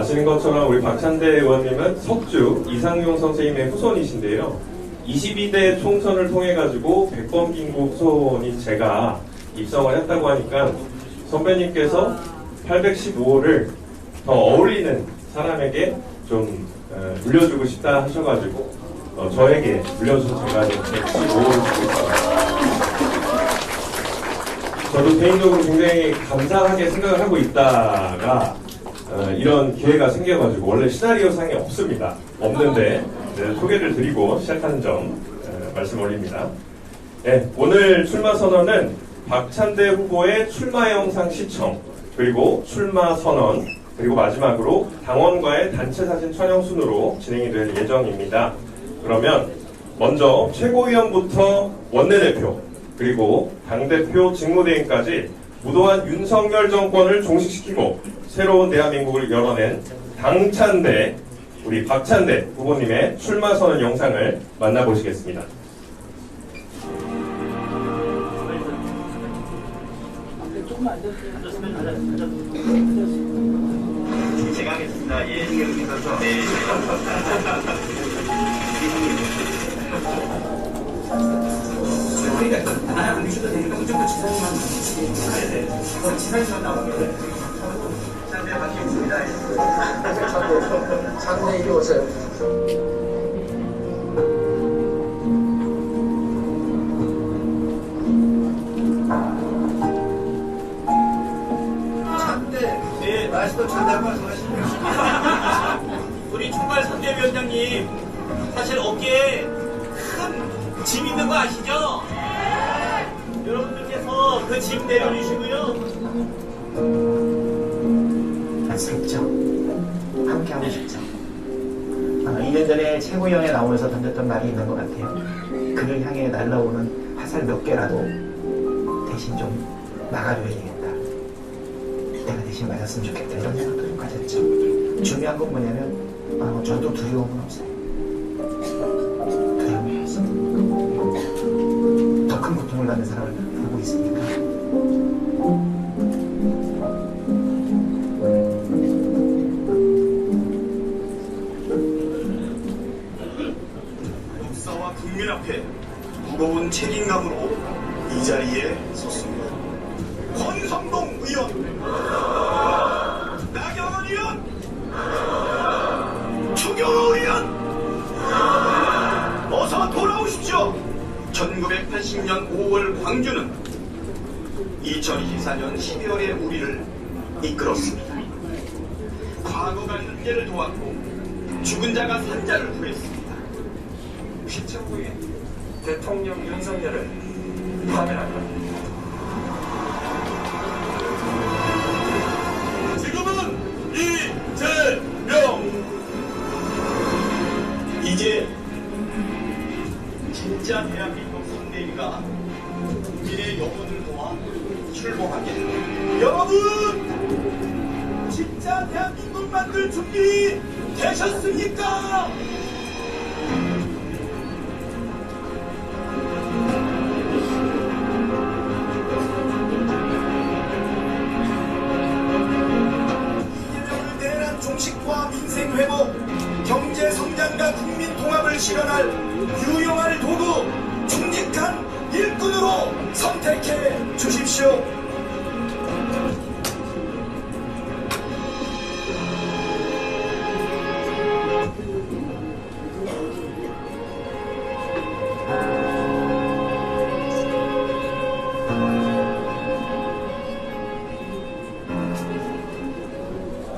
아시는 것처럼 우리 박찬대 의원님은 석주 이상용 선생님의 후손이신데요. 22대 총선을 통해 가지고 백범김구 후손인 제가 입성을 했다고 하니까 선배님께서 815호를 더 어울리는 사람에게 좀 물려주고 싶다 하셔가지고 저에게 물려주셔서 제가 115호를 주고 있습니다. 저도 개인적으로 굉장히 감사하게 생각을 하고 있다가 이런 기회가 생겨가지고 원래 시나리오상에 없습니다. 없는데 소개를 드리고 시작하는 점 말씀 올립니다. 네, 오늘 출마 선언은 박찬대 후보의 출마 영상 시청, 그리고 출마 선언, 그리고 마지막으로 당원과의 단체 사진 촬영 순으로 진행이 될 예정입니다. 그러면 먼저 최고위원부터 원내대표, 그리고 당대표 직무대행까지 무도한 윤석열 정권을 종식시키고 새로운 대한민국을 열어낸 당찬대, 우리 박찬대 후보님의 출마 선언 영상을 만나보시겠습니다. 제가 하겠습니다. 예, 이겨주셔서. 네. 우리가 안 주셔도 되니까 무조건 지사님만 가야 돼. 지사님만 나오면 상대 받겠습니다. 상대 이리 오세요. 네, 말씀도 참담 말씀하십니다. 우리 총괄 선대위원장님, 사실 어깨에 큰 짐 있는 거 아시죠? 여러분들께서 그 짐 내려주시고요. 안쓰럽죠? 함께하고 싶죠? 2년 전에 최고위원회 나오면서 던졌던 말이 있는 것 같아요. 그를 향해 날라오는 화살 몇 개라도 대신 좀 막아줘야 되겠다. 내가 대신 맞았으면 좋겠다. 이런 생각도 좀 가졌죠. 중요한 건 뭐냐면 저도 두려움은 없어요. 두려움이 없습니다. 더 큰 고통을 받는 사람을 보고 있으니까. 역사와 국민 앞에 무거운 책임감으로 이 자리에 섰습니다. 권성동 의원, 나경원 의원, 추경호 의원, 어서 돌아오십시오. 1980년 5월 광주는 2024년 12월에 우리를 이끌었습니다. 과거가 현재를 도왔고 죽은 자가 산자를 구했습니다. 시청구에 대통령 윤석열을 파면한다. 지금은 이재명. 이제 진짜 대한민국 선대위가 국민의 영혼을 도와 출범하게. 여러분, 진짜 대한민국 만들 준비 되셨습니까? 이재명을 대한 종식과 민생 회복, 경제 성장과 국민 통합을 실현할 유용할 도구, 충직한 일꾼으로 선택해 주십시오.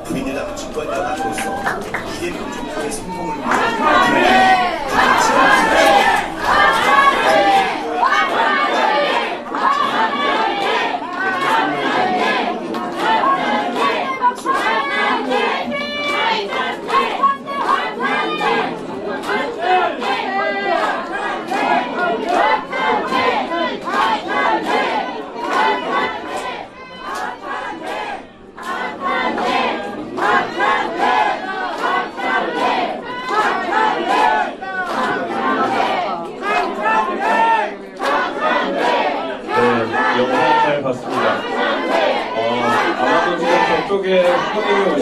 국민의당 집권여당으로서 이재명 정부의 성공을 위해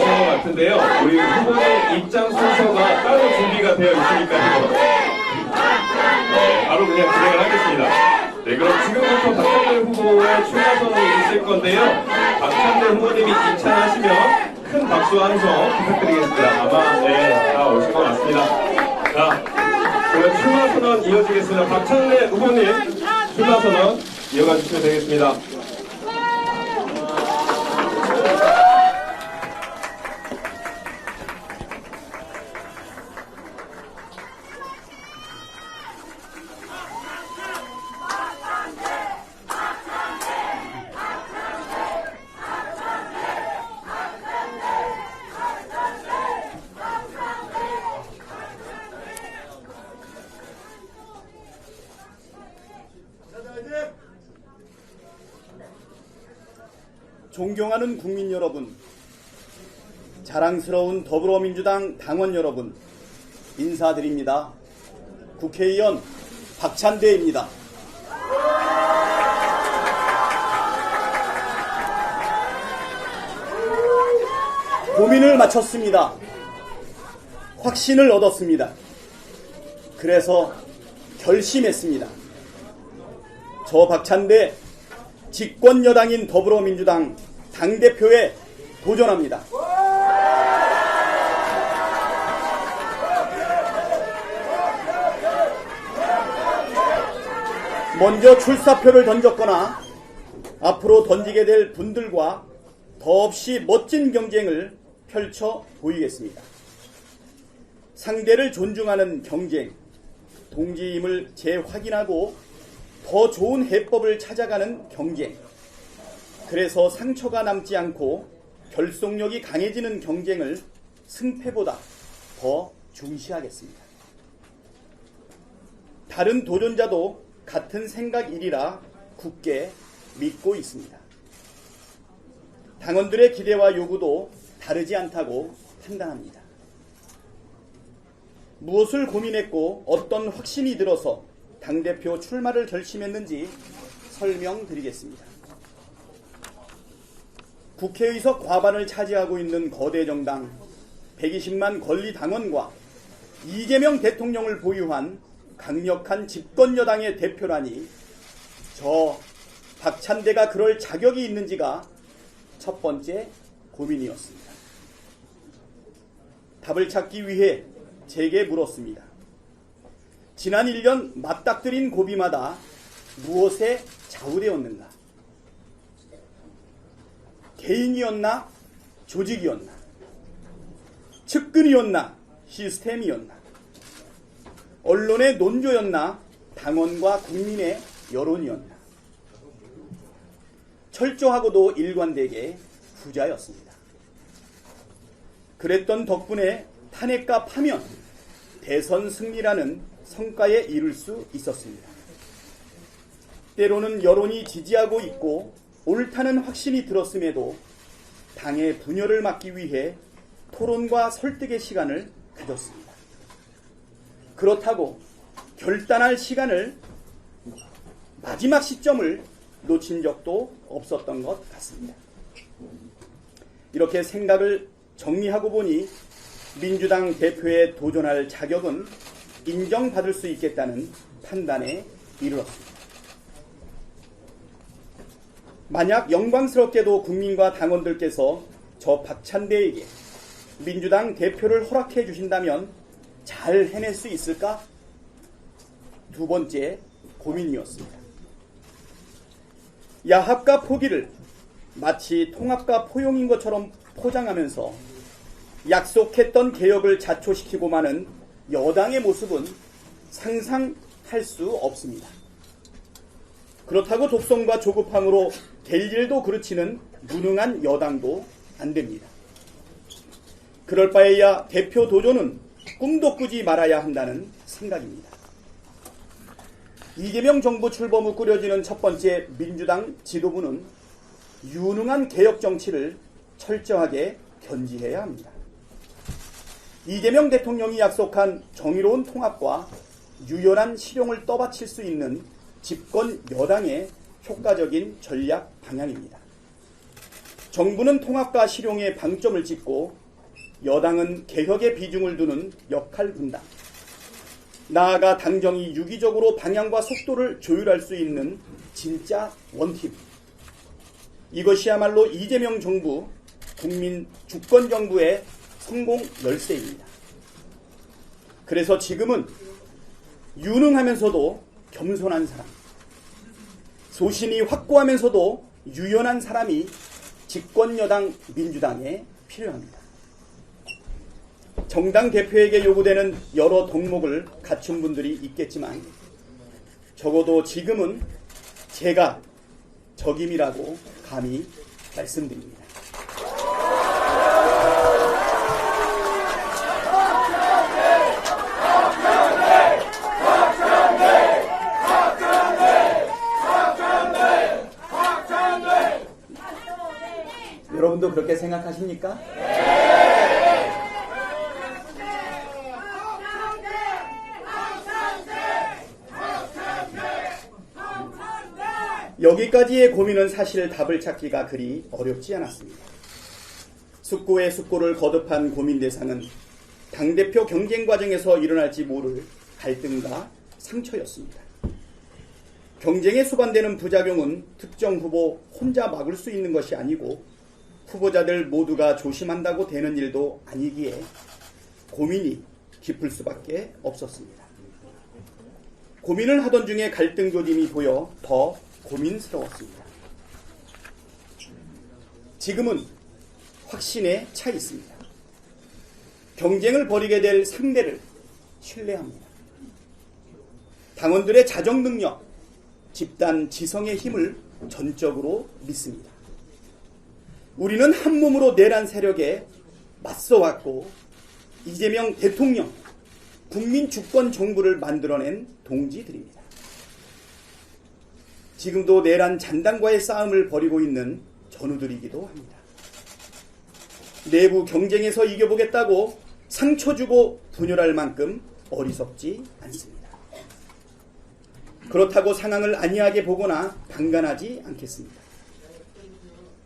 오신 것 같은데요. 우리 후보님 입장 순서가 따로 준비가 되어 있으니까요. 네, 바로 그냥 진행을 하겠습니다. 네, 그럼 지금부터 박찬대 후보의 출마 선언이 있을 건데요. 박찬대 후보님이 입장하시면 큰 박수 한 성 부탁드리겠습니다. 아마 네, 다 오신 것 같습니다. 자, 그럼 출마 선언 이어지겠습니다. 박찬대 후보님 출마 선언 이어가 주시면 되겠습니다. 존경하는 국민 여러분, 자랑스러운 더불어민주당 당원 여러분, 인사드립니다. 국회의원 박찬대입니다. 고민을 마쳤습니다. 확신을 얻었습니다. 그래서 결심했습니다. 저 박찬대 집권여당인 더불어민주당 당대표에 도전합니다. 먼저 출사표를 던졌거나 앞으로 던지게 될 분들과 더없이 멋진 경쟁을 펼쳐 보이겠습니다. 상대를 존중하는 경쟁, 동지임을 재확인하고 더 좋은 해법을 찾아가는 경쟁, 그래서 상처가 남지 않고 결속력이 강해지는 경쟁을 승패보다 더 중시하겠습니다. 다른 도전자도 같은 생각이리라 굳게 믿고 있습니다. 당원들의 기대와 요구도 다르지 않다고 판단합니다. 무엇을 고민했고 어떤 확신이 들어서 당대표 출마를 결심했는지 설명드리겠습니다. 국회의석 과반을 차지하고 있는 거대 정당 120만 권리 당원과 이재명 대통령을 보유한 강력한 집권여당의 대표라니 저 박찬대가 그럴 자격이 있는지가 첫 번째 고민이었습니다. 답을 찾기 위해 제게 물었습니다. 지난 1년 맞닥뜨린 고비마다 무엇에 좌우되었는가? 개인이었나? 조직이었나? 측근이었나? 시스템이었나? 언론의 논조였나? 당원과 국민의 여론이었나? 철저하고도 일관되게 후자였습니다. 그랬던 덕분에 탄핵과 파면, 대선 승리라는 성과에 이를 수 있었습니다. 때로는 여론이 지지하고 있고 옳다는 확신이 들었음에도 당의 분열을 막기 위해 토론과 설득의 시간을 가졌습니다. 그렇다고 결단할 시간을, 마지막 시점을 놓친 적도 없었던 것 같습니다. 이렇게 생각을 정리하고 보니 민주당 대표에 도전할 자격은 인정받을 수 있겠다는 판단에 이르렀습니다. 만약 영광스럽게도 국민과 당원들께서 저 박찬대에게 민주당 대표를 허락해 주신다면 잘 해낼 수 있을까? 두 번째 고민이었습니다. 야합과 포기를 마치 통합과 포용인 것처럼 포장하면서 약속했던 개혁을 자초시키고 마는 여당의 모습은 상상할 수 없습니다. 그렇다고 독성과 조급함으로 될 일도 그르치는 무능한 여당도 안 됩니다. 그럴 바에야 대표 도전은 꿈도 꾸지 말아야 한다는 생각입니다. 이재명 정부 출범 후 꾸려지는 첫 번째 민주당 지도부는 유능한 개혁 정치를 철저하게 견지해야 합니다. 이재명 대통령이 약속한 정의로운 통합과 유연한 실용을 떠받칠 수 있는 집권 여당의 효과적인 전략 방향입니다. 정부는 통합과 실용에 방점을 찍고 여당은 개혁의 비중을 두는 역할 분담, 나아가 당정이 유기적으로 방향과 속도를 조율할 수 있는 진짜 원팀, 이것이야말로 이재명 정부, 국민 주권 정부의 성공 열쇠입니다. 그래서 지금은 유능하면서도 겸손한 사람, 소신이 확고하면서도 유연한 사람이 집권여당 민주당에 필요합니다. 정당 대표에게 요구되는 여러 덕목을 갖춘 분들이 있겠지만 적어도 지금은 제가 적임이라고 감히 말씀드립니다. 여러분도 그렇게 생각하십니까? 여기까지의 고민은 사실 답을 찾기가 그리 어렵지 않았습니다. 숙고의 숙고를 거듭한 고민 대상은 당대표 경쟁 과정에서 일어날지 모를 갈등과 상처였습니다. 경쟁에 수반되는 부작용은 특정 후보 혼자 막을 수 있는 것이 아니고 후보자들 모두가 조심한다고 되는 일도 아니기에 고민이 깊을 수밖에 없었습니다. 고민을 하던 중에 갈등 조짐이 보여 더 고민스러웠습니다. 지금은 확신에 차 있습니다. 경쟁을 벌이게 될 상대를 신뢰합니다. 당원들의 자정 능력, 집단 지성의 힘을 전적으로 믿습니다. 우리는 한 몸으로 내란 세력에 맞서왔고 이재명 대통령, 국민 주권 정부를 만들어낸 동지들입니다. 지금도 내란 잔당과의 싸움을 벌이고 있는 전우들이기도 합니다. 내부 경쟁에서 이겨보겠다고 상처 주고 분열할 만큼 어리석지 않습니다. 그렇다고 상황을 안이하게 보거나 방관하지 않겠습니다.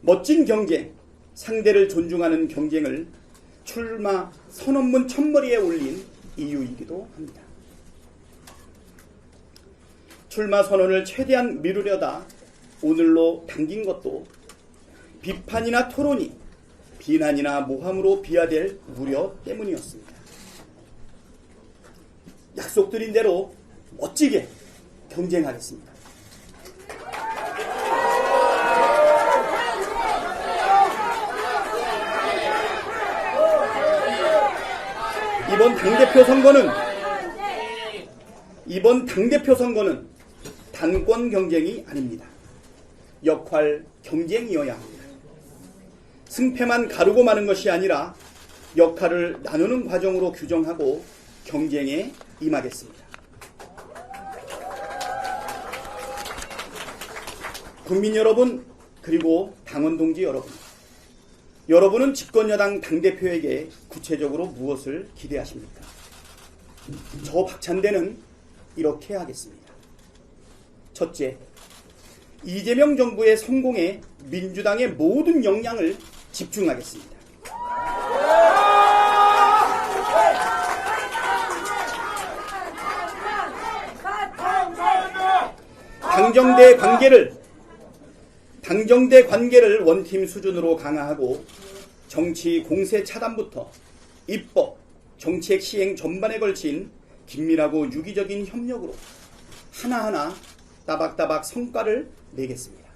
멋진 경쟁, 상대를 존중하는 경쟁을 출마 선언문 첫머리에 올린 이유이기도 합니다. 출마 선언을 최대한 미루려다 오늘로 당긴 것도 비판이나 토론이 비난이나 모함으로 비화될 우려 때문이었습니다. 약속드린 대로 멋지게 경쟁하겠습니다. 이번 당대표 선거는 단권 경쟁이 아닙니다. 역할 경쟁이어야 합니다. 승패만 가르고 마는 것이 아니라 역할을 나누는 과정으로 규정하고 경쟁에 임하겠습니다. 국민 여러분, 그리고 당원 동지 여러분, 여러분은 집권여당 당대표에게 구체적으로 무엇을 기대하십니까? 저 박찬대는 이렇게 하겠습니다. 첫째, 이재명 정부의 성공에 민주당의 모든 역량을 집중하겠습니다. 당정대 관계를 원팀 수준으로 강화하고 정치 공세 차단부터 입법, 정책 시행 전반에 걸친 긴밀하고 유기적인 협력으로 하나하나 따박따박 성과를 내겠습니다.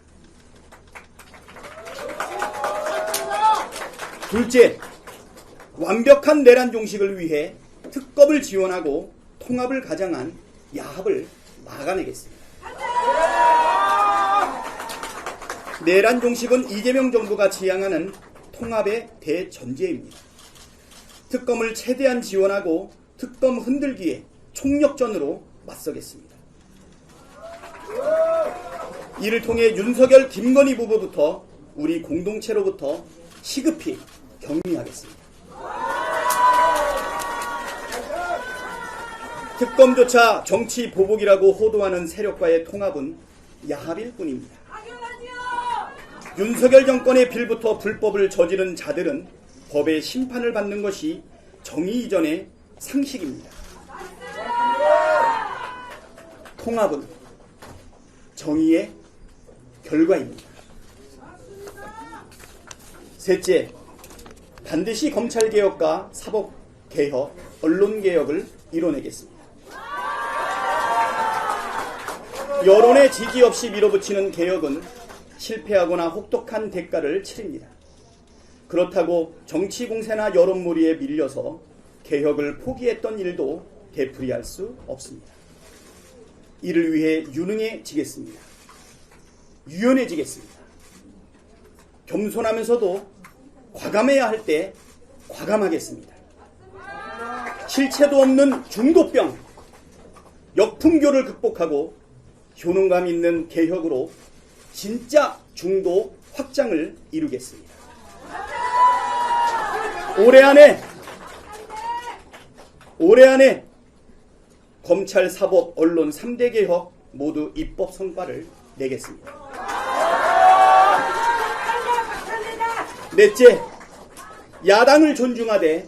둘째, 완벽한 내란 종식을 위해 특검을 지원하고 통합을 가장한 야합을 막아내겠습니다. 내란 종식은 이재명 정부가 지향하는 통합의 대전제입니다. 특검을 최대한 지원하고 특검 흔들기에 총력전으로 맞서겠습니다. 이를 통해 윤석열, 김건희 부부부터 우리 공동체로부터 시급히 격리하겠습니다. 특검조차 정치 보복이라고 호도하는 세력과의 통합은 야합일 뿐입니다. 윤석열 정권의 빌부터 불법을 저지른 자들은 법의 심판을 받는 것이 정의 이전의 상식입니다. 통합은 정의의 결과입니다. 셋째, 반드시 검찰개혁과 사법개혁, 언론개혁을 이뤄내겠습니다. 여론의 지지 없이 밀어붙이는 개혁은 실패하거나 혹독한 대가를 치릅니다. 그렇다고 정치공세나 여론몰이에 밀려서 개혁을 포기했던 일도 되풀이할 수 없습니다. 이를 위해 유능해지겠습니다. 유연해지겠습니다. 겸손하면서도 과감해야 할 때 과감하겠습니다. 실체도 없는 중도병, 역풍교를 극복하고 효능감 있는 개혁으로 진짜 중도 확장을 이루겠습니다. 올해 안에 검찰, 사법, 언론 3대 개혁 모두 입법 성과를 내겠습니다. 넷째, 야당을 존중하되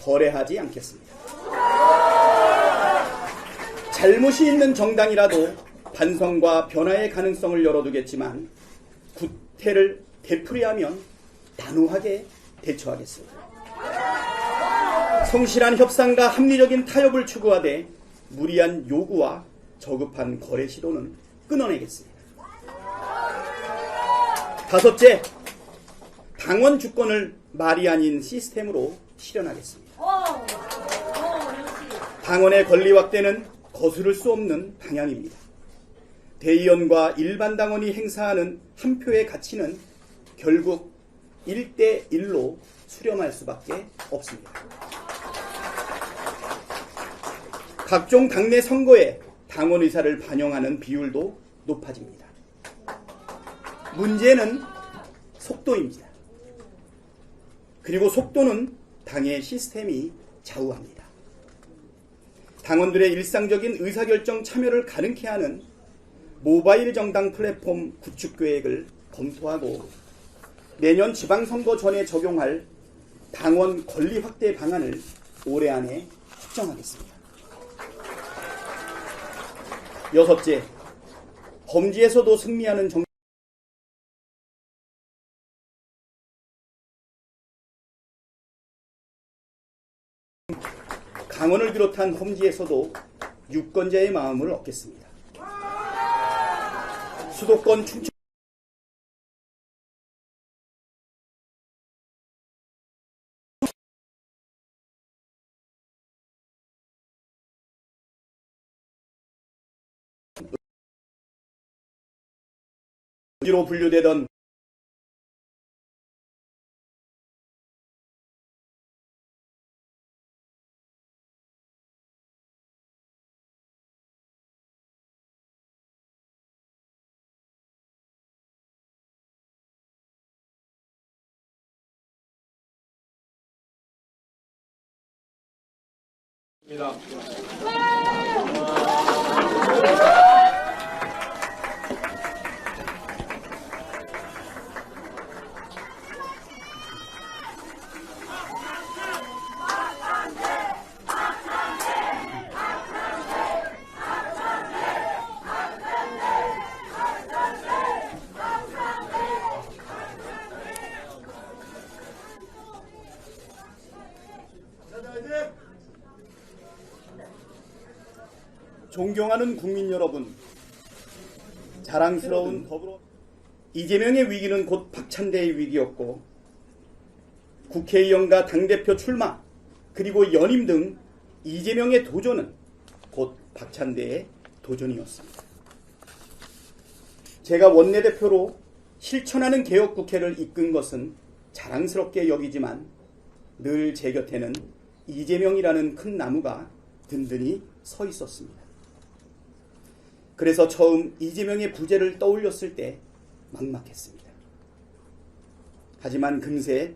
거래하지 않겠습니다. 잘못이 있는 정당이라도 반성과 변화의 가능성을 열어두겠지만 구태를 되풀이하면 단호하게 대처하겠습니다. 성실한 협상과 합리적인 타협을 추구하되 무리한 요구와 저급한 거래 시도는 끊어내겠습니다. 다섯째, 당원 주권을 말이 아닌 시스템으로 실현하겠습니다. 당원의 권리 확대는 거스를 수 없는 방향입니다. 대의원과 일반 당원이 행사하는 한 표의 가치는 결국 1대1로 수렴할 수밖에 없습니다. 각종 당내 선거에 당원 의사를 반영하는 비율도 높아집니다. 문제는 속도입니다. 그리고 속도는 당의 시스템이 좌우합니다. 당원들의 일상적인 의사결정 참여를 가능케 하는 모바일 정당 플랫폼 구축 계획을 검토하고 내년 지방선거 전에 적용할 당원 권리 확대 방안을 올해 안에 확정하겠습니다. 여섯째, 범죄에서도 승리하는 강원을 비롯한 험지에서도 유권자의 마음을 얻겠습니다. 수도권 충청 로 분류되던 존경하는 국민 여러분, 자랑스러운 더불어 이재명의 위기는 곧 박찬대의 위기였고 국회의원과 당대표 출마 그리고 연임 등 이재명의 도전은 곧 박찬대의 도전이었습니다. 제가 원내대표로 실천하는 개혁국회를 이끈 것은 자랑스럽게 여기지만 늘 제 곁에는 이재명이라는 큰 나무가 든든히 서 있었습니다. 그래서 처음 이재명의 부재를 떠올렸을 때 막막했습니다. 하지만 금세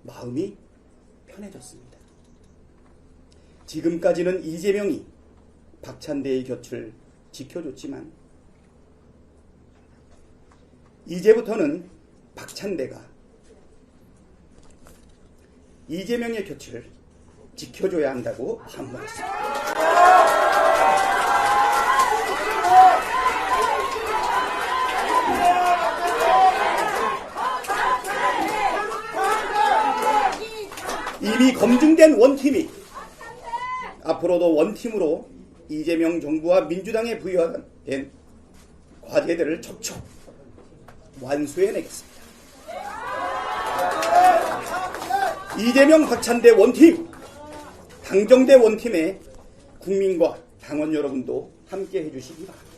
마음이 편해졌습니다. 지금까지는 이재명이 박찬대의 곁을 지켜줬지만 이제부터는 박찬대가 이재명의 곁을 지켜줘야 한다고 반문했습니다. 이미 검증된 원팀이 앞으로도 원팀으로 이재명 정부와 민주당에 부여된 과제들을 척척 완수해내겠습니다. 이재명 박찬대 원팀, 당정대 원팀에 국민과 당원 여러분도 함께 해주시기 바랍니다.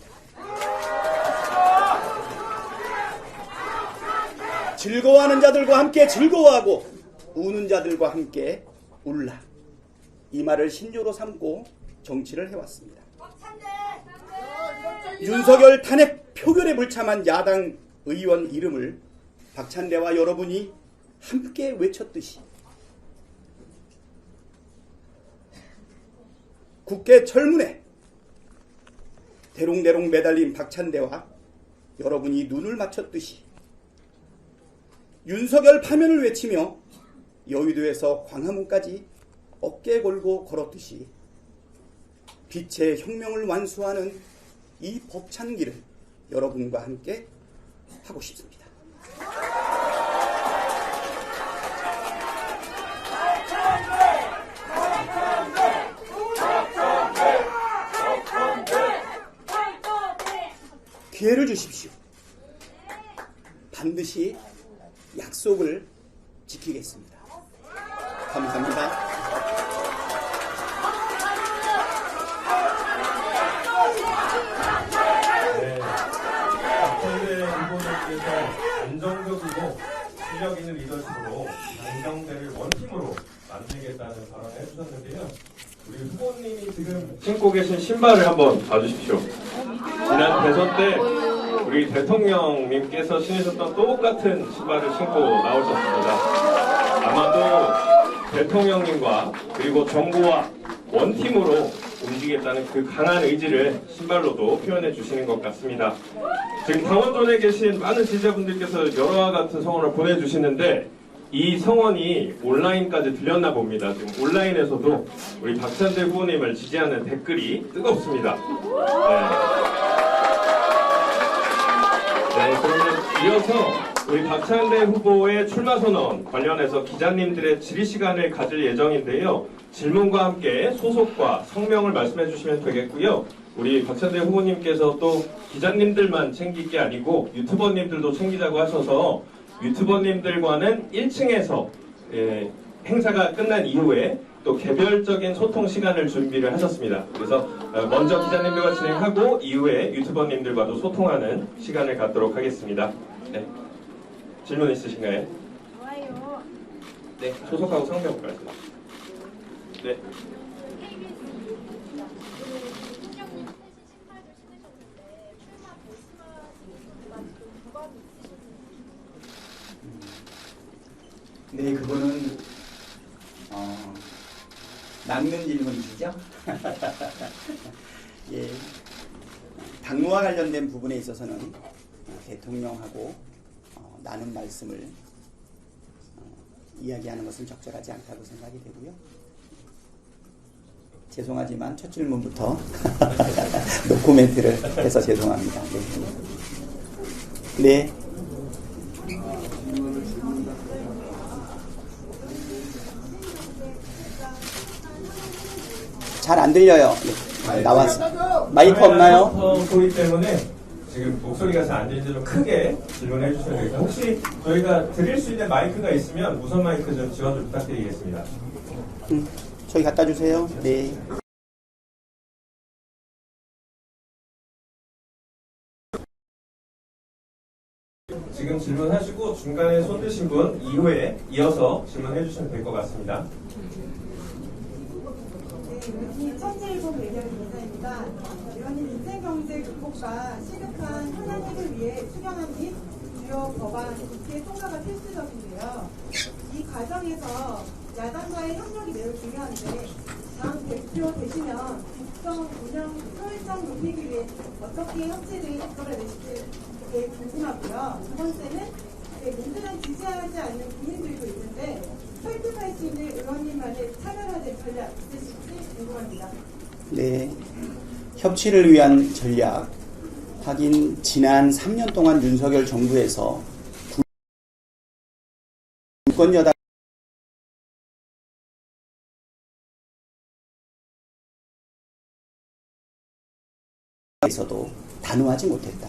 즐거워하는 자들과 함께 즐거워하고 우는 자들과 함께 울라. 이 말을 신조로 삼고 정치를 해왔습니다. 윤석열 탄핵 표결에 불참한 야당 의원 이름을 박찬대와 여러분이 함께 외쳤듯이 국회 철문에 대롱대롱 매달린 박찬대와 여러분이 눈을 맞췄듯이 윤석열 파면을 외치며 여의도에서 광화문까지 어깨 걸고 걸었듯이 빛의 혁명을 완수하는 이 벅찬 길을 여러분과 함께 하고 싶습니다. 기회를 주십시오. 반드시 약속을 지키겠습니다. 감사합니다. 네, 박찬대 후보님께서 안정적이고 실력 있는 리더십으로 당정대를 원팀으로 만들겠다는 발언을 해주셨는데요. 우리 후보님이 지금 신고 계신 신발을 한번 봐주십시오. 지난 대선 때 우리 대통령님께서 신으셨던 똑같은 신발을 신고 나오셨습니다. 아마도 대통령님과 그리고 정부와 원팀으로 움직이겠다는 그 강한 의지를 신발로도 표현해 주시는 것 같습니다. 지금 당원존에 계신 많은 지지자분들께서 여러와 같은 성원을 보내주시는데 이 성원이 온라인까지 들렸나 봅니다. 지금 온라인에서도 우리 박찬대 후보님을 지지하는 댓글이 뜨겁습니다. 네, 그러면 이어서 우리 박찬대 후보의 출마 선언 관련해서 기자님들의 질의 시간을 가질 예정인데요. 질문과 함께 소속과 성명을 말씀해 주시면 되겠고요. 우리 박찬대 후보님께서 또 기자님들만 챙길 게 아니고 유튜버님들도 챙기자고 하셔서 유튜버님들과는 1층에서 행사가 끝난 이후에 또 개별적인 소통 시간을 준비를 하셨습니다. 그래서 먼저 기자님들과 진행하고 이후에 유튜버님들과도 소통하는 시간을 갖도록 하겠습니다. 네. 질문 있으신가요? 좋아요. 네, 소속하고 성명 말씀. 네. 네, 그거는 낚는 질문이시죠? 예, 당무와 관련된 부분에 있어서는 대통령하고 나눈 말씀을 이야기하는 것은 적절하지 않다고 생각이 되고요. 죄송하지만 첫 질문부터 노코멘트를 해서 죄송합니다. 네. 네. 잘 안 들려요. 네, 나왔어. 마이크 없나요? 소리 때문에 지금 목소리가 잘 안 들리는데 좀 크게 질문해 주셔야 되겠습니다. 혹시 저희가 드릴 수 있는 마이크가 있으면 무선 마이크 좀 지원 좀 부탁드리겠습니다. 저희 갖다 주세요. 네. 지금 질문하시고 중간에 손 드신 분 이후에 이어서 질문해 주시면 될 것 같습니다. 이 천재일본 매력 인사입니다. 의원님 인생경제 극복과 시급한 현안을 위해 수경한 및 주요 법안 국회 통과가 필수적인데요. 이 과정에서 야당과의 협력이 매우 중요한데 당 대표 되시면 국정 운영 효율성 높이기 위해 어떻게 협치를 이끌어내실지 궁금하고요. 두 번째는 민주당 지지하지 않는 국민들도 있는데 설득할 수 있는 의원님만의 차별화된 전략 있으실지 궁금합니다. 네, 협치를 위한 전략. 하긴 지난 3년 동안 윤석열 정부에서 정권 여당 에서도 단호하지 못했다.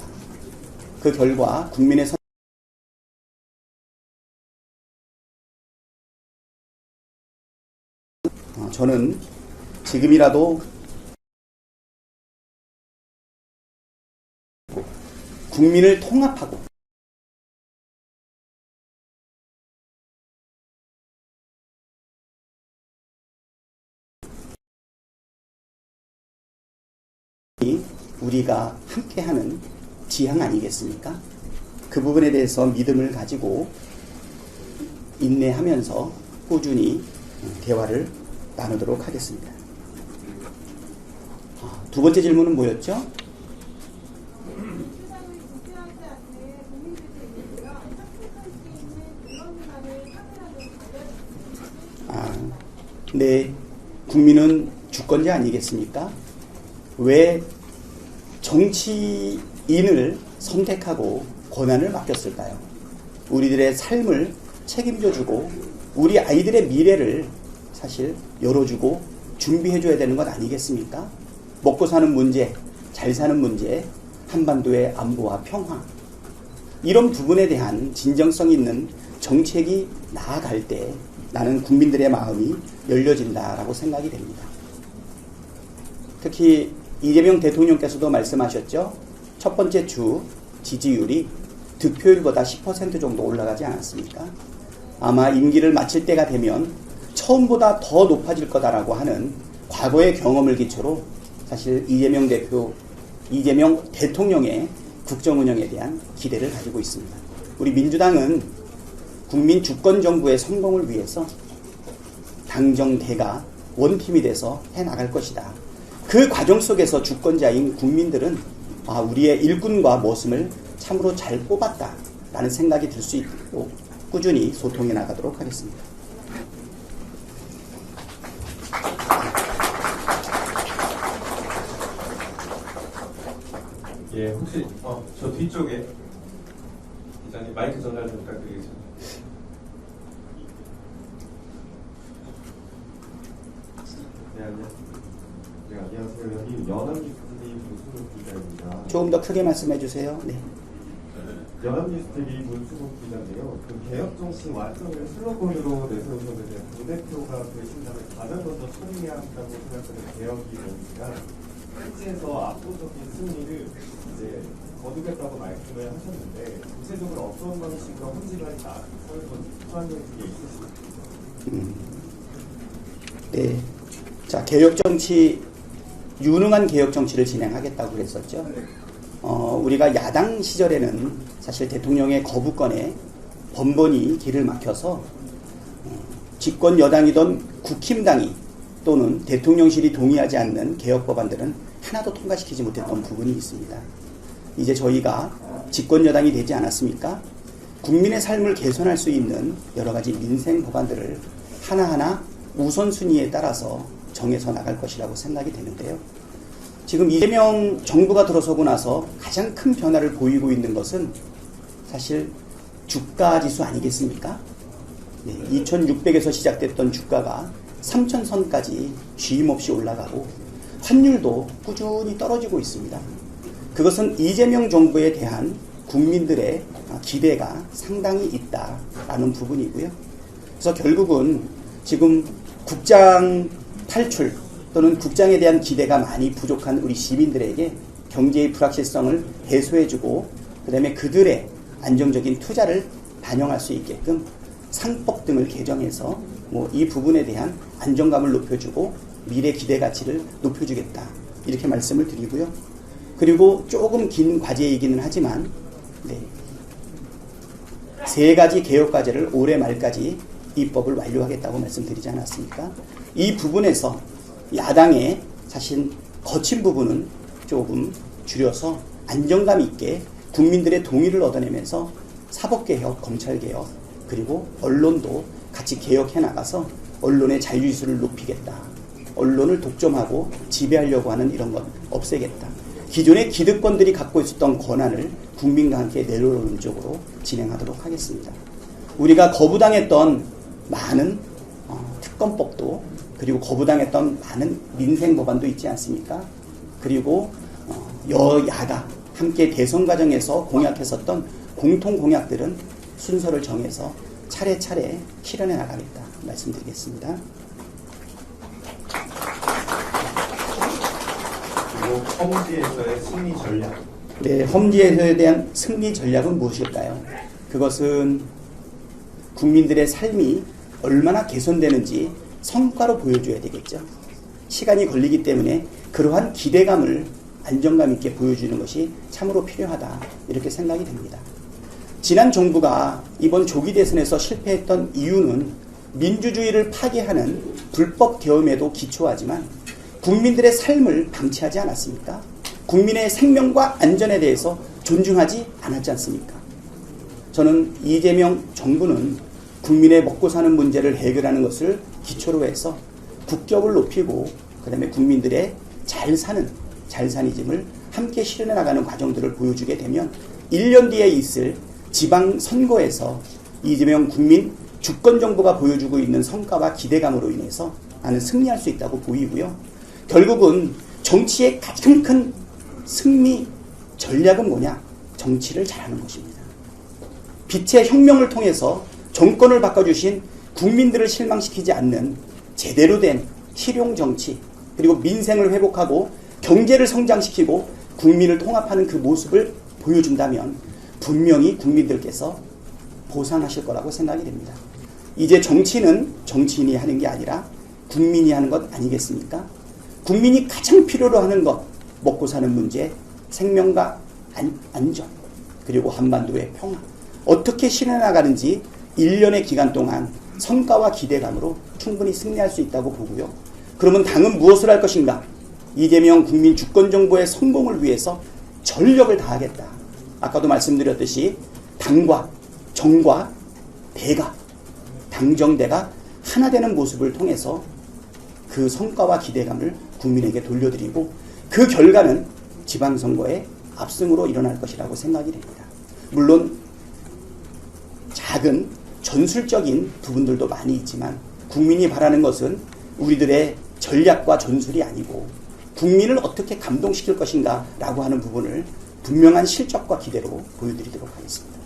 그 결과 국민의 저는 지금이라도 국민을 통합하고 우리가 함께하는 지향 아니겠습니까? 그 부분에 대해서 믿음을 가지고 인내하면서 꾸준히 대화를 나누도록 하겠습니다. 두 번째 질문은 뭐였죠? 민주당을 지지하지 않는 국민들도 있는데요. 설득할 수 있는 의원님만의 차별화된 전략 네, 국민은 주권자 아니겠습니까? 왜 정치인을 선택하고 권한을 맡겼을까요? 우리들의 삶을 책임져주고 우리 아이들의 미래를 사실 열어주고 준비해줘야 되는 것 아니겠습니까? 먹고 사는 문제, 잘 사는 문제, 한반도의 안보와 평화, 이런 부분에 대한 진정성 있는 정책이 나아갈 때 나는 국민들의 마음이 열려진다라고 생각이 됩니다. 특히 이재명 대통령께서도 말씀하셨죠. 첫 번째 주 지지율이 득표율보다 10% 정도 올라가지 않았습니까? 아마 임기를 마칠 때가 되면 처음보다 더 높아질 거다라고 하는 과거의 경험을 기초로 사실 이재명 대통령의 국정 운영에 대한 기대를 가지고 있습니다. 우리 민주당은 국민 주권 정부의 성공을 위해서 당정대가 원팀이 돼서 해나갈 것이다. 그 과정 속에서 주권자인 국민들은 우리의 일꾼과 모습을 참으로 잘 뽑았다라는 생각이 들 수 있도록 꾸준히 소통해 나가도록 하겠습니다. 예, 혹시 저 뒤쪽에 기자님 마이크 전달 좀 부탁드리겠습니다. 네, 안녕하세요. 여기 연합뉴스TV 문수국 기자입니다. 조금 더 크게 말씀해 주세요. 네. 연합뉴스TV 문수국 기자인데요. 그 개혁정치 완성을 슬로건으로 내세우셨는데 당대표가 되신다면 가장 먼저 처리해야 한다고 생각하는 개혁이 뭡니까? 실제에서 압도적인 승리를 이제 거두겠다고 말씀을 하셨는데 구체적으로 어떤 방식으로 헌지간이 나아가는 게 있으십니까? 네. 자, 개혁정치, 유능한 개혁정치를 진행하겠다고 그랬었죠. 우리가 야당 시절에는 사실 대통령의 거부권에 번번이 길을 막혀서 집권 여당이던 국힘당이 또는 대통령실이 동의하지 않는 개혁 법안들은 하나도 통과시키지 못했던 부분이 있습니다. 이제 저희가 집권 여당이 되지 않았습니까? 국민의 삶을 개선할 수 있는 여러 가지 민생 법안들을 하나하나 우선순위에 따라서 정해서 나갈 것이라고 생각이 되는데요. 지금 이재명 정부가 들어서고 나서 가장 큰 변화를 보이고 있는 것은 사실 주가 지수 아니겠습니까? 네, 2,600에서 시작됐던 주가가 3,000선까지 쉼없이 올라가고 환율도 꾸준히 떨어지고 있습니다. 그것은 이재명 정부에 대한 국민들의 기대가 상당히 있다라는 부분이고요. 그래서 결국은 지금 국장 탈출 또는 국장에 대한 기대가 많이 부족한 우리 시민들에게 경제의 불확실성을 해소해주고 그다음에 그들의 안정적인 투자를 반영할 수 있게끔 상법 등을 개정해서 이 부분에 대한 안정감을 높여주고 미래 기대 가치를 높여주겠다 이렇게 말씀을 드리고요. 그리고 조금 긴 과제이기는 하지만 3가지 개혁 과제를 올해 말까지 입법을 완료하겠다고 말씀드리지 않았습니까? 이 부분에서 야당의 사실 거친 부분은 조금 줄여서 안정감 있게 국민들의 동의를 얻어내면서 사법개혁, 검찰개혁, 그리고 언론도 같이 개혁해 나가서 언론의 자유지수를 높이겠다. 언론을 독점하고 지배하려고 하는 이런 것 없애겠다. 기존의 기득권들이 갖고 있었던 권한을 국민과 함께 내려오는 쪽으로 진행하도록 하겠습니다. 우리가 거부당했던 많은 특검법도, 그리고 거부당했던 많은 민생 법안도 있지 않습니까? 그리고 여야가 함께 대선 과정에서 공약했었던 공통 공약들은 순서를 정해서 차례차례 실현해 나가겠다 말씀드리겠습니다. 그리고 험지에서의 승리 전략. 네, 험지에서에 대한 승리 전략은 무엇일까요? 그것은 국민들의 삶이 얼마나 개선되는지 성과로 보여줘야 되겠죠. 시간이 걸리기 때문에 그러한 기대감을 안정감 있게 보여주는 것이 참으로 필요하다, 이렇게 생각이 됩니다. 지난 정부가 이번 조기 대선에서 실패했던 이유는 민주주의를 파괴하는 불법 계엄에도 기초하지만 국민들의 삶을 방치하지 않았습니까? 국민의 생명과 안전에 대해서 존중하지 않았지 않습니까? 저는 이재명 정부는 국민의 먹고 사는 문제를 해결하는 것을 기초로 해서 국격을 높이고, 그 다음에 국민들의 잘사니즘을 함께 실현해 나가는 과정들을 보여주게 되면 1년 뒤에 있을 지방선거에서 이재명 국민 주권정부가 보여주고 있는 성과와 기대감으로 인해서 나는 승리할 수 있다고 보이고요. 결국은 정치의 가장 큰 승리 전략은 뭐냐? 정치를 잘하는 것입니다. 빛의 혁명을 통해서 정권을 바꿔주신 국민들을 실망시키지 않는 제대로 된 실용 정치, 그리고 민생을 회복하고 경제를 성장시키고 국민을 통합하는 그 모습을 보여준다면 분명히 국민들께서 보상하실 거라고 생각이 됩니다. 이제 정치는 정치인이 하는 게 아니라 국민이 하는 것 아니겠습니까? 국민이 가장 필요로 하는 것, 먹고 사는 문제, 생명과 안전, 그리고 한반도의 평화, 어떻게 실현해 나가는지 1년의 기간 동안 성과와 기대감으로 충분히 승리할 수 있다고 보고요. 그러면 당은 무엇을 할 것인가? 이재명 국민 주권정부의 성공을 위해서 전력을 다하겠다. 아까도 말씀드렸듯이 당과 정과 대가, 당정대가 하나 되는 모습을 통해서 그 성과와 기대감을 국민에게 돌려드리고, 그 결과는 지방선거의 압승으로 일어날 것이라고 생각이 됩니다. 물론 작은 전술적인 부분들도 많이 있지만 국민이 바라는 것은 우리들의 전략과 전술이 아니고 국민을 어떻게 감동시킬 것인가 라고 하는 부분을 분명한 실적과 기대로 보여드리도록 하겠습니다.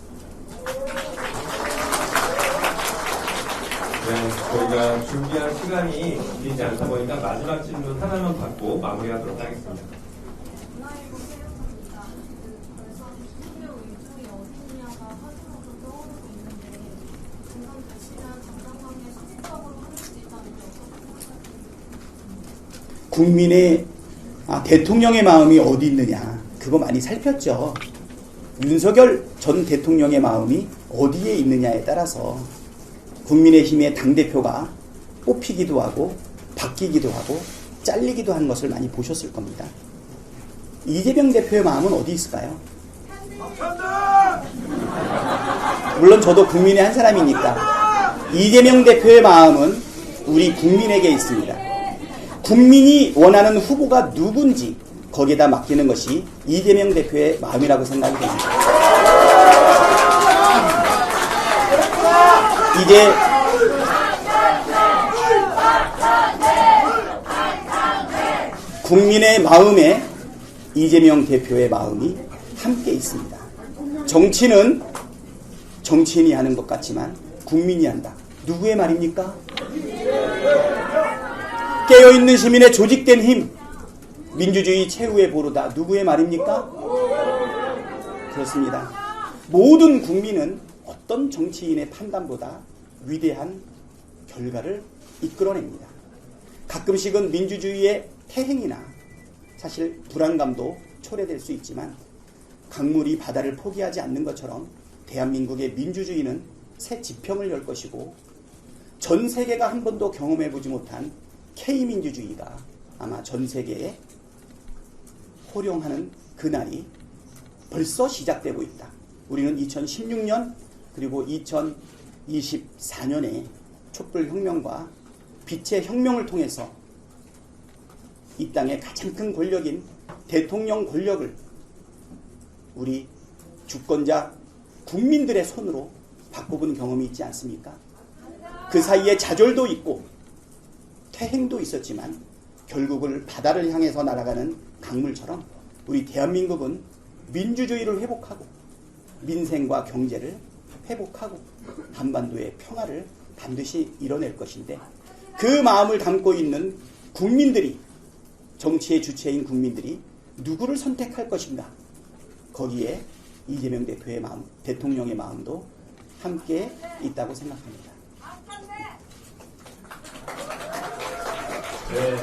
네, 저희가 준비한 시간이 길지 않다 보니까 마지막 질문 하나만 받고 마무리하도록 하겠습니다. 국민의 대통령의 마음이 어디 있느냐, 그거 많이 살폈죠. 윤석열 전 대통령의 마음이 어디에 있느냐에 따라서 국민의힘의 당대표가 뽑히기도 하고 바뀌기도 하고 잘리기도 한 것을 많이 보셨을 겁니다. 이재명 대표의 마음은 어디 있을까요? 물론 저도 국민의 한 사람이니까 이재명 대표의 마음은 우리 국민에게 있습니다. 국민이 원하는 후보가 누군지 거기에다 맡기는 것이 이재명 대표의 마음이라고 생각이 됩니다. 이제 국민의 마음에 이재명 대표의 마음이 함께 있습니다. 정치는 정치인이 하는 것 같지만 국민이 한다. 누구의 말입니까? 깨어있는 시민의 조직된 힘, 민주주의 최후의 보루다. 누구의 말입니까? 그렇습니다. 모든 국민은 어떤 정치인의 판단보다 위대한 결과를 이끌어냅니다. 가끔씩은 민주주의의 태행이나 사실 불안감도 초래될 수 있지만 강물이 바다를 포기하지 않는 것처럼 대한민국의 민주주의는 새 지평을 열 것이고, 전 세계가 한 번도 경험해보지 못한 K민주주의가 아마 전 세계에 호령하는 그날이 벌써 시작되고 있다. 우리는 2016년 그리고 2024년에 촛불혁명과 빛의 혁명을 통해서 이 땅의 가장 큰 권력인 대통령 권력을 우리 주권자 국민들의 손으로 바꿔본 경험이 있지 않습니까? 그 사이에 좌절도 있고 퇴행도 있었지만 결국은 바다를 향해서 날아가는 강물처럼 우리 대한민국은 민주주의를 회복하고 민생과 경제를 회복하고 한반도의 평화를 반드시 이뤄낼 것인데 그 마음을 담고 있는 국민들이 정치의 주체인 국민들이 누구를 선택할 것인가 거기에 이재명 대통령의 마음도 함께 있다고 생각합니다. 네.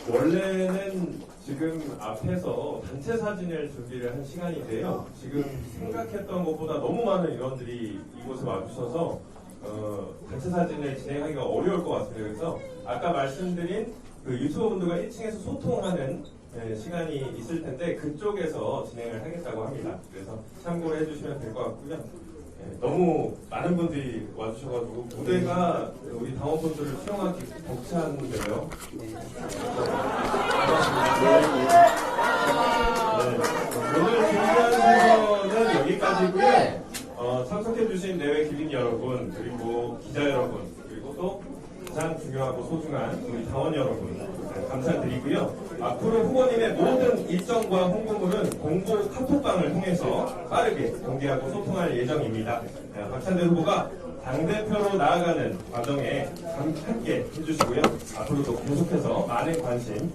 원래는 지금 앞에서 단체 사진을 준비를 한 시간인데요. 지금 생각했던 것보다 너무 많은 인원들이 이곳에 와주셔서 단체 사진을 진행하기가 어려울 것 같습니다. 그래서 아까 말씀드린 그 유튜버 분들과 1층에서 소통하는 시간이 있을 텐데 그쪽에서 진행을 하겠다고 합니다. 그래서 참고를 해주시면 될 것 같고요. 너무 많은 분들이 와주셔가지고 무대가 우리 당원분들을 수용하기 벅찬데요. 오늘 준비한 순서는 여기까지고요. 참석해주신 내외 기린 여러분 그리고 기자 여러분 그리고 또 가장 중요하고 소중한 우리 당원 여러분 감사드리고요. 앞으로 후보님의 모든 일정과 홍보물은 공보 카톡방을 통해서 빠르게 공개하고 소통할 예정입니다. 박찬대 후보가 당대표로 나아가는 과정에 함께 해주시고요. 앞으로도 계속해서 많은 관심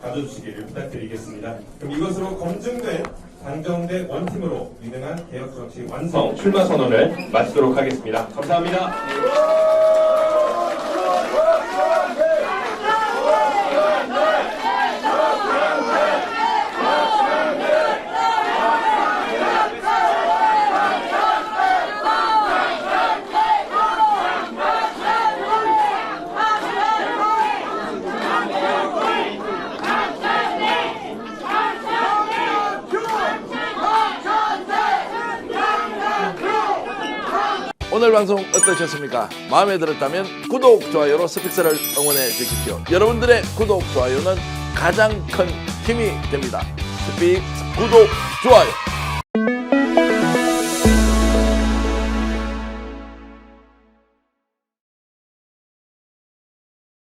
가져주시기를 부탁드리겠습니다. 그럼 이것으로 검증된 당정대 원팀으로 유능한 개혁정치 완성 출마 선언을 마치도록 하겠습니다. 감사합니다. 오늘 방송 어떠셨습니까? 마음에 들었다면 구독, 좋아요로 스픽스를 응원해 주십시오. 여러분들의 구독, 좋아요는 가장 큰 힘이 됩니다. 스픽스 구독, 좋아요.